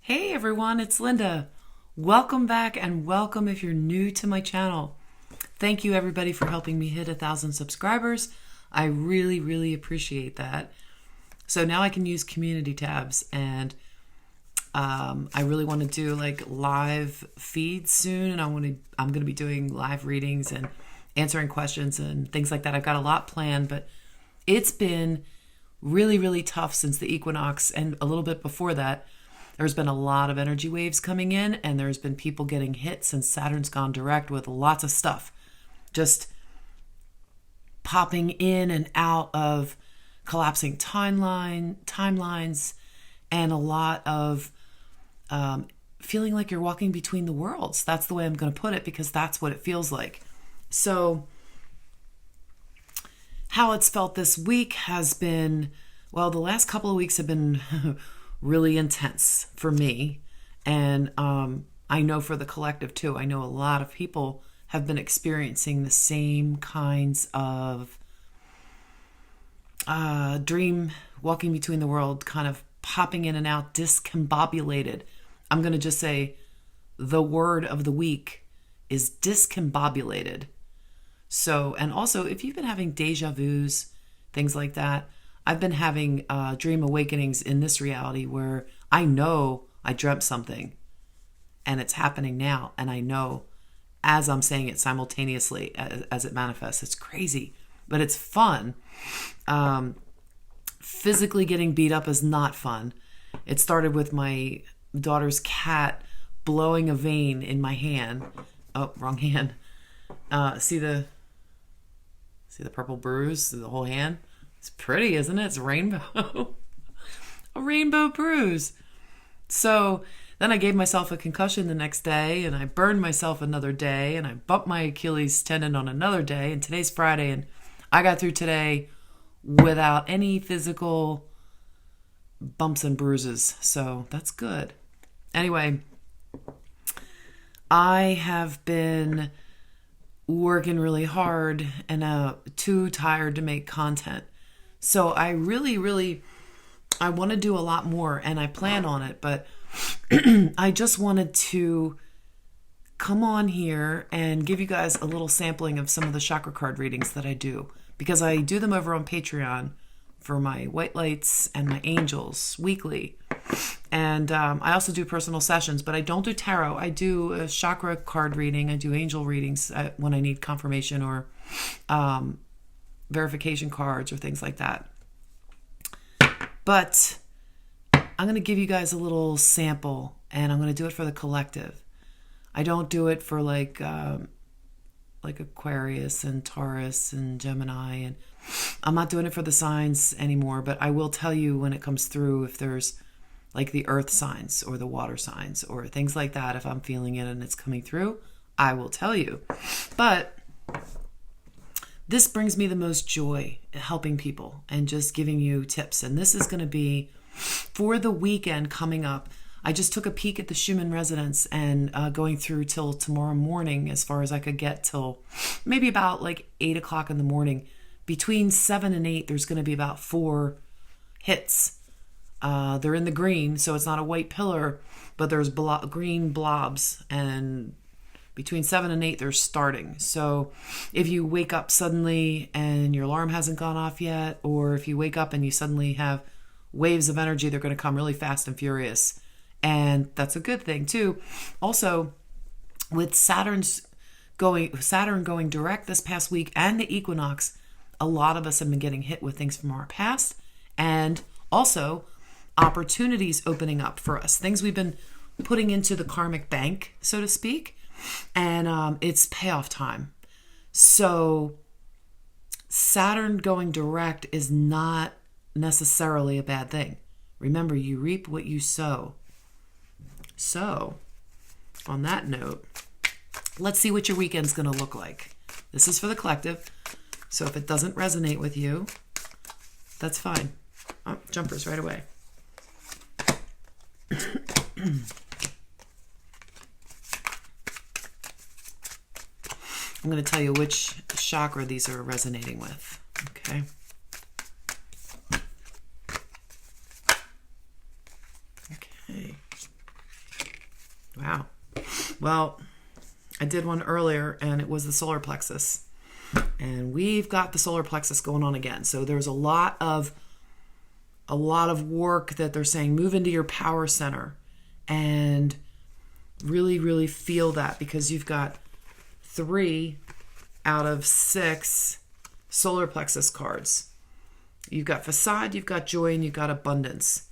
Hey everyone, it's Linda. Welcome back and welcome if you're new to my channel. Thank you everybody for helping me hit 1,000 subscribers. I really appreciate that. So now I can use community tabs and I really want to do like live feeds soon, and I'm going to be doing live readings and answering questions and things like that. I've got a lot planned, but it's been really tough since the equinox, and a little bit before that. There's been a lot of energy waves coming in, and there's been people getting hit since Saturn's gone direct with lots of stuff just popping in and out of collapsing timelines, and a lot of feeling like you're walking between the worlds. That's the way I'm going to put it, because that's what it feels like. So how it's felt this week has been, well, the last couple of weeks have been really intense for me. And I know for the collective too. I know a lot of people have been experiencing the same kinds of dream walking between the world, kind of popping in and out, discombobulated. I'm going to just say the word of the week is discombobulated. So, and also if you've been having deja vus, things like that, I've been having dream awakenings in this reality where I know I dreamt something and it's happening now. And I know as I'm saying it simultaneously as it manifests. It's crazy, but it's fun. Physically getting beat up is not fun. It started with my daughter's cat blowing a vein in my hand. Oh, wrong hand. See the purple bruise through the whole hand? It's pretty, isn't it? It's rainbow. A rainbow bruise. So then I gave myself a concussion the next day, and I burned myself another day, and I bumped my Achilles tendon on another day, and today's Friday, and I got through today without any physical bumps and bruises. So that's good. Anyway, I have been working really hard and too tired to make content. So I really, I want to do a lot more, and I plan on it, but I just wanted to come on here and give you guys a little sampling of some of the chakra card readings that I do, because I do them over on Patreon for my white lights and my angels weekly. And I also do personal sessions, but I don't do tarot. I do a chakra card reading. I do angel readings when I need confirmation or verification cards or things like that. But I'm going to give you guys a little sample, and I'm going to do it for the collective. I don't do it for like Aquarius and Taurus and Gemini, and I'm not doing it for the signs anymore, but I will tell you when it comes through if there's like the earth signs or the water signs or things like that. If I'm feeling it and it's coming through, I will tell you. But this brings me the most joy, helping people and just giving you tips. And this is going to be for the weekend coming up. I just took a peek at the Schumann residence and going through till tomorrow morning, as far as I could get, till maybe about like 8 o'clock in the morning. Between 7 and 8, there's going to be about 4 hits. They're in the green, so it's not a white pillar, but there's green blobs, and between 7 and 8, they're starting. So if you wake up suddenly and your alarm hasn't gone off yet, or if you wake up and you suddenly have waves of energy, they're going to come really fast and furious. And that's a good thing too. Also, with Saturn going direct this past week and the equinox, a lot of us have been getting hit with things from our past, and also opportunities opening up for us, things we've been putting into the karmic bank, so to speak, and it's payoff time. So Saturn going direct is not necessarily a bad thing. Remember, you reap what you sow. So on that note, let's see what your weekend's going to look like. This is for the collective, so if it doesn't resonate with you, that's fine. Oh, jumpers right away. I'm going to tell you which chakra these are resonating with. Okay. Okay. Wow. Well, I did one earlier and it was the solar plexus. And we've got the solar plexus going on again. So there's a lot of work that they're saying, move into your power center and really, really feel that, because you've got 3 out of 6 solar plexus cards. You've got facade, you've got joy, and you've got abundance.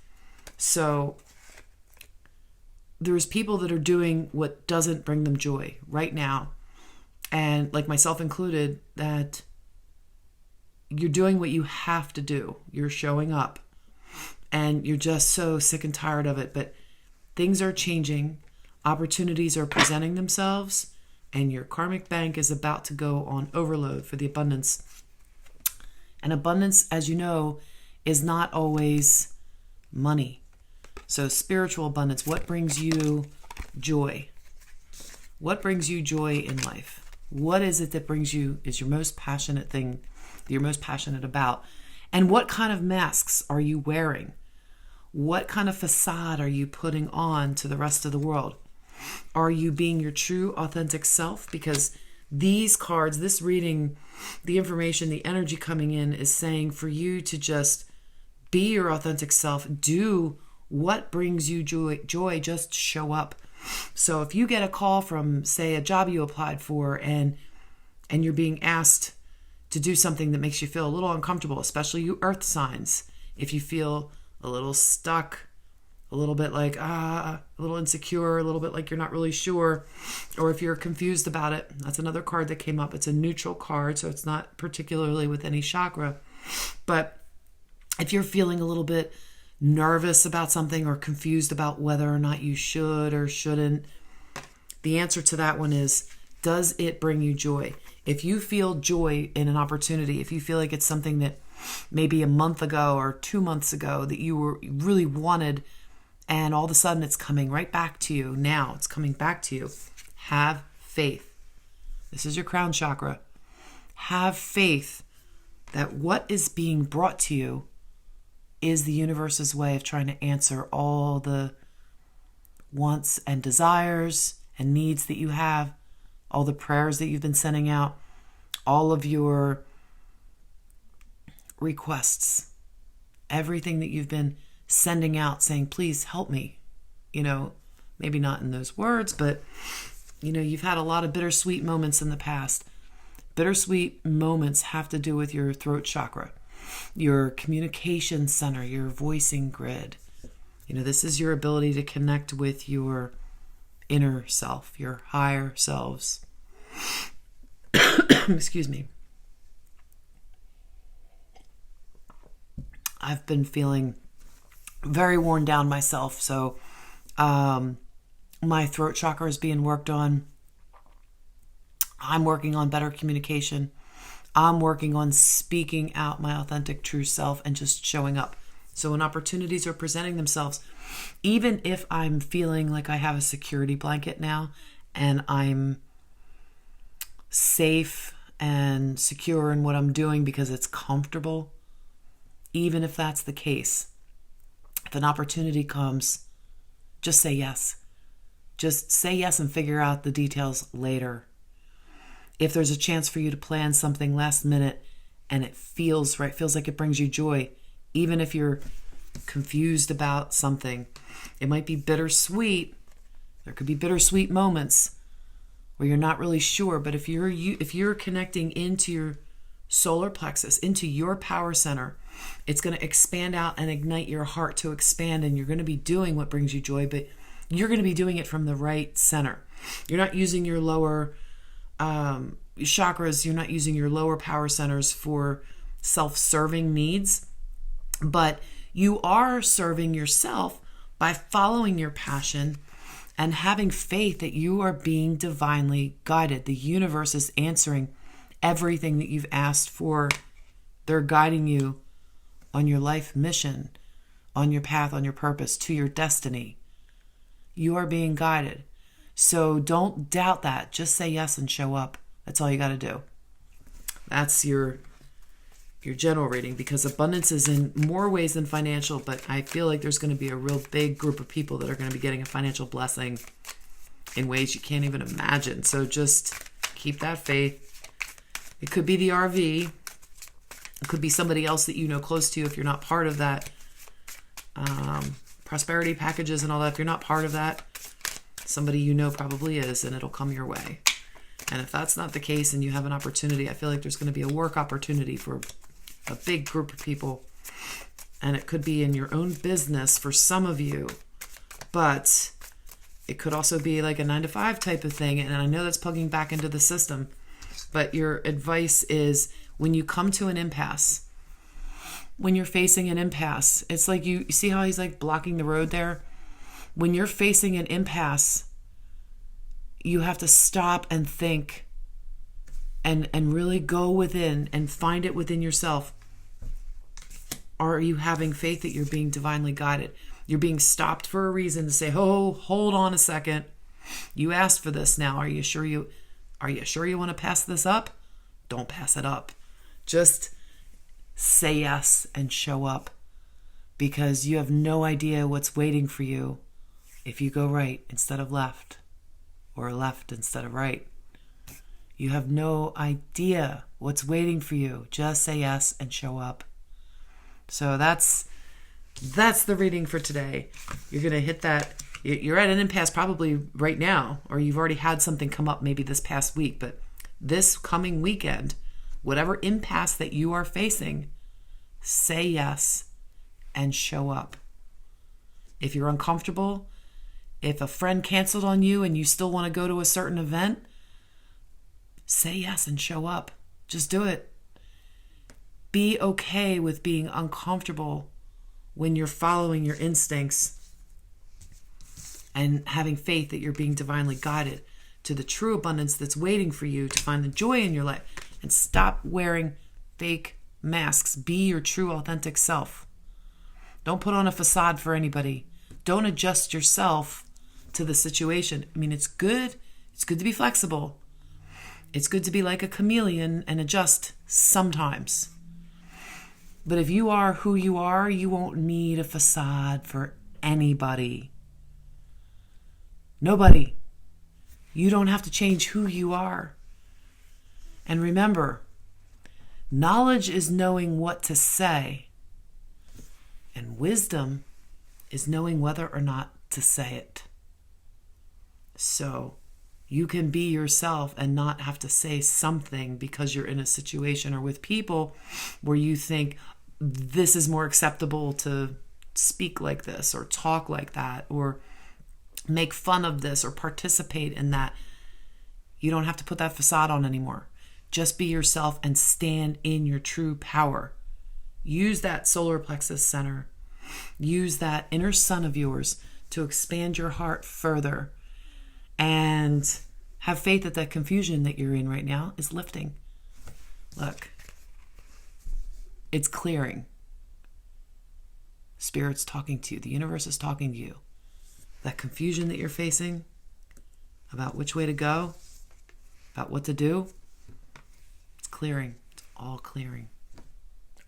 So there's people that are doing what doesn't bring them joy right now. And like myself included, that you're doing what you have to do. You're showing up and you're just so sick and tired of it. But things are changing. Opportunities are presenting themselves, and your karmic bank is about to go on overload for the abundance. And abundance, as you know, is not always money. So spiritual abundance, what brings you joy? What brings you joy in life? What is it that brings you, is your most passionate thing that you're most passionate about? And what kind of masks are you wearing? What kind of facade are you putting on to the rest of the world? Are you being your true, authentic self? Because these cards, this reading, the information, the energy coming in is saying for you to just be your authentic self. Do what brings you joy. Just show up. So if you get a call from, say, a job you applied for, and you're being asked to do something that makes you feel a little uncomfortable, especially you earth signs, if you feel a little stuck, a little bit like, a little insecure, a little bit like you're not really sure, or if you're confused about it, that's another card that came up. It's a neutral card, so it's not particularly with any chakra. But if you're feeling a little bit nervous about something or confused about whether or not you should or shouldn't, the answer to that one is, does it bring you joy? If you feel joy in an opportunity, if you feel like it's something that maybe a month ago or 2 months ago that you really wanted, and all of a sudden it's coming right back to you now, it's coming back to you, have faith. This is your crown chakra. Have faith that what is being brought to you is the universe's way of trying to answer all the wants and desires and needs that you have, all the prayers that you've been sending out, all of your requests, everything that you've been sending out saying, please help me. Maybe not in those words, but you've had a lot of bittersweet moments in the past. Bittersweet moments have to do with your throat chakra, your communication center, your voicing grid. This is your ability to connect with your inner self, your higher selves. Excuse me. I've been feeling very worn down myself, so my throat chakra is being worked on. I'm working on better communication. I'm working on speaking out my authentic true self and just showing up. So when opportunities are presenting themselves, even if I'm feeling like I have a security blanket now and I'm safe and secure in what I'm doing because it's comfortable, even if that's the case, if an opportunity comes, just say yes. Just say yes and figure out the details later. If there's a chance for you to plan something last minute and it feels right, feels like it brings you joy, even if you're confused about something, it might be bittersweet. There could be bittersweet moments where you're not really sure, but if you're connecting into your solar plexus, into your power center, it's going to expand out and ignite your heart to expand, and you're going to be doing what brings you joy, but you're going to be doing it from the right center. You're not using your lower chakras, you're not using your lower power centers for self-serving needs, but you are serving yourself by following your passion and having faith that you are being divinely guided. The universe is answering everything that you've asked for. They're guiding you on your life mission, on your path, on your purpose, to your destiny. You are being guided. So don't doubt that. Just say yes and show up. That's all you got to do. That's your general reading, because abundance is in more ways than financial, but I feel like there's going to be a real big group of people that are going to be getting a financial blessing in ways you can't even imagine. So just keep that faith. It could be the RV. It could be somebody else that you know close to you if you're not part of that. Prosperity packages and all that. If you're not part of that, somebody you know probably is, and it'll come your way. And if that's not the case and you have an opportunity, I feel like there's going to be a work opportunity for a big group of people. And it could be in your own business for some of you, but it could also be like a 9-to-5 type of thing. And I know that's plugging back into the system, but your advice is when you come to an impasse, when you're facing an impasse, it's like you see how he's like blocking the road there? When you're facing an impasse, you have to stop and think and really go within and find it within yourself. Are you having faith that you're being divinely guided? You're being stopped for a reason to say, oh, hold on a second. You asked for this now. Are you sure you want to pass this up? Don't pass it up. Just say yes and show up, because you have no idea what's waiting for you if you go right instead of left, or left instead of right. You have no idea what's waiting for you. Just say yes and show up. So that's the reading for today. You're going to hit that. You're at an impasse probably right now, or you've already had something come up maybe this past week, but this coming weekend, whatever impasse that you are facing, say yes and show up. If you're uncomfortable, if a friend canceled on you and you still want to go to a certain event, say yes and show up. Just do it. Be okay with being uncomfortable when you're following your instincts and having faith that you're being divinely guided to the true abundance that's waiting for you to find the joy in your life. And stop wearing fake masks. Be your true, authentic self. Don't put on a facade for anybody. Don't adjust yourself to the situation. I mean, it's good. It's good to be flexible. It's good to be like a chameleon and adjust sometimes. But if you are who you are, you won't need a facade for anybody. Nobody. You don't have to change who you are. And remember, knowledge is knowing what to say, and wisdom is knowing whether or not to say it. So you can be yourself and not have to say something because you're in a situation or with people where you think this is more acceptable to speak like this or talk like that or make fun of this or participate in that. You don't have to put that facade on anymore. Just be yourself and stand in your true power. Use that solar plexus center. Use that inner sun of yours to expand your heart further. And have faith that that confusion that you're in right now is lifting. Look, it's clearing. Spirit's talking to you. The universe is talking to you. That confusion that you're facing about which way to go, about what to do, it's clearing. It's all clearing.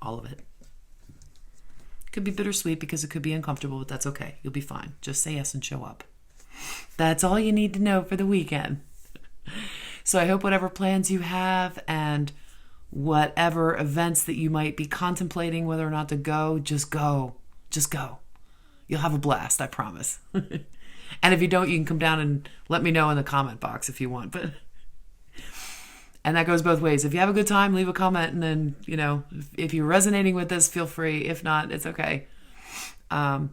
All of it. It could be bittersweet because it could be uncomfortable, but that's okay. You'll be fine. Just say yes and show up. That's all you need to know for the weekend. So I hope whatever plans you have and whatever events that you might be contemplating whether or not to go, just go. Just go. You'll have a blast, I promise. And if you don't, you can come down and let me know in the comment box if you want. But and that goes both ways. If you have a good time, leave a comment. And then, if you're resonating with this, feel free. If not, it's okay. I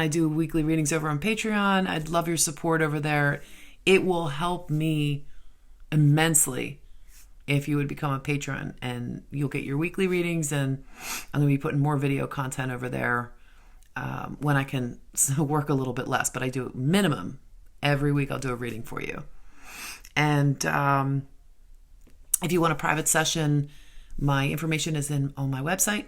do weekly readings over on Patreon. I'd love your support over there. It will help me immensely if you would become a patron, and you'll get your weekly readings, and I'm going to be putting more video content over there when I can work a little bit less, but I do minimum every week. I'll do a reading for you. And if you want a private session, my information is on my website.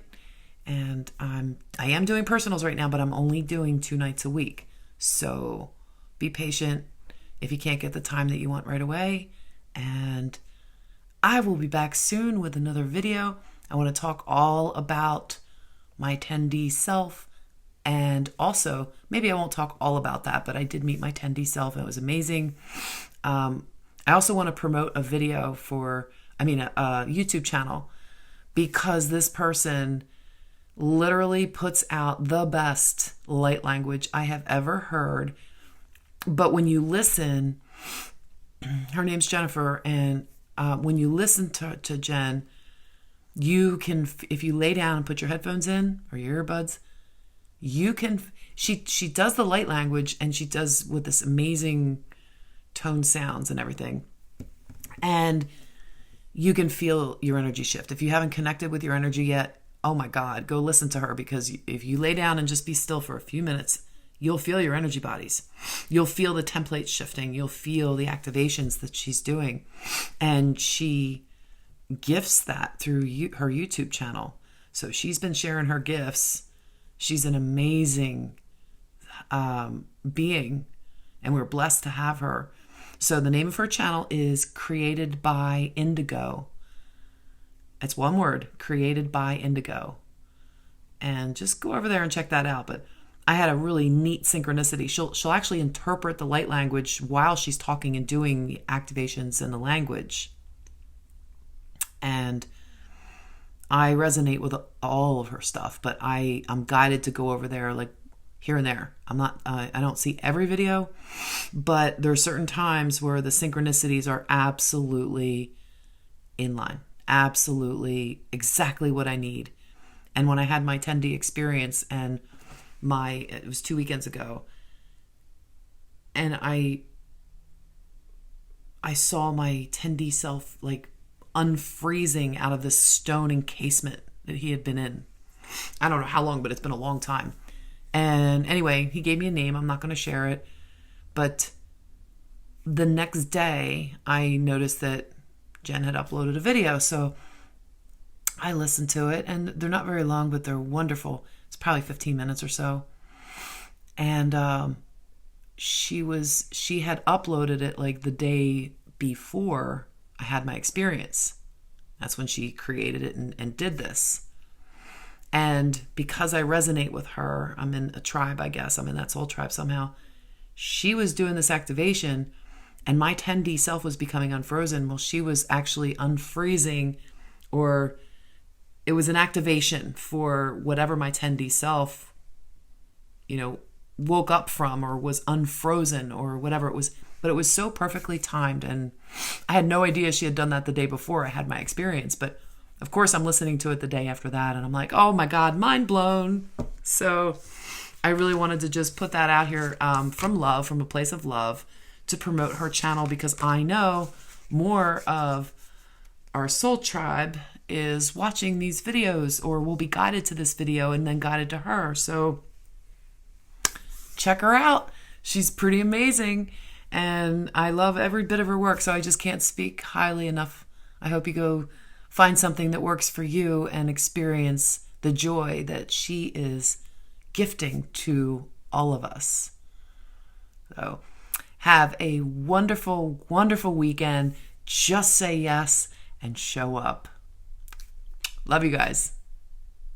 And I am doing personals right now, but I'm only doing 2 nights a week. So be patient if you can't get the time that you want right away. And I will be back soon with another video. I want to talk all about my 10D self And also, maybe I won't talk all about that, but I did meet my 10D self and it was amazing. I also want to promote a video a YouTube channel, because this person literally puts out the best light language I have ever heard. But when you listen, her name's Jennifer, and when you listen to Jen, you can, if you lay down and put your headphones in or your earbuds, you can, she does the light language, and she does with this amazing tone sounds and everything. And you can feel your energy shift. If you haven't connected with your energy yet, oh my God, go listen to her, because if you lay down and just be still for a few minutes, you'll feel your energy bodies. You'll feel the templates shifting. You'll feel the activations that she's doing. And she gifts that through her YouTube channel. So she's been sharing her gifts. She's an amazing being, and we're blessed to have her. So the name of her channel is Created by Indigo. It's one word, Created by Indigo. And just go over there and check that out. But I had a really neat synchronicity. She'll actually interpret the light language while she's talking and doing the activations in the language. And I resonate with all of her stuff, but I'm guided to go over there like here and there. I don't see every video, but there are certain times where the synchronicities are absolutely in line, absolutely exactly what I need. And when I had my 10D experience, and it was 2 weekends ago, and I saw my 10D self like unfreezing out of this stone encasement that he had been in. I don't know how long, but it's been a long time. And anyway, he gave me a name. I'm not going to share it. But the next day, I noticed that Jen had uploaded a video. So I listened to it, and they're not very long, but they're wonderful. It's probably 15 minutes or so. And she had uploaded it like the day before I had my experience. That's when she created it and did this. And because I resonate with her, I'm in a tribe, I guess. I'm in that soul tribe somehow. She was doing this activation, and my 10D self was becoming unfrozen. Well, she was actually unfreezing, or it was an activation for whatever my 10D self, woke up from, or was unfrozen, or whatever it was. But it was so perfectly timed, and I had no idea she had done that the day before I had my experience. But of course, I'm listening to it the day after that, and I'm like, oh my God, mind blown. So I really wanted to just put that out here from love, from a place of love, to promote her channel, because I know more of our soul tribe is watching these videos, or will be guided to this video and then guided to her. So check her out. She's pretty amazing, and I love every bit of her work, so I just can't speak highly enough. I hope you go find something that works for you and experience the joy that she is gifting to all of us. So have a wonderful, wonderful weekend. Just say yes and show up. Love you guys.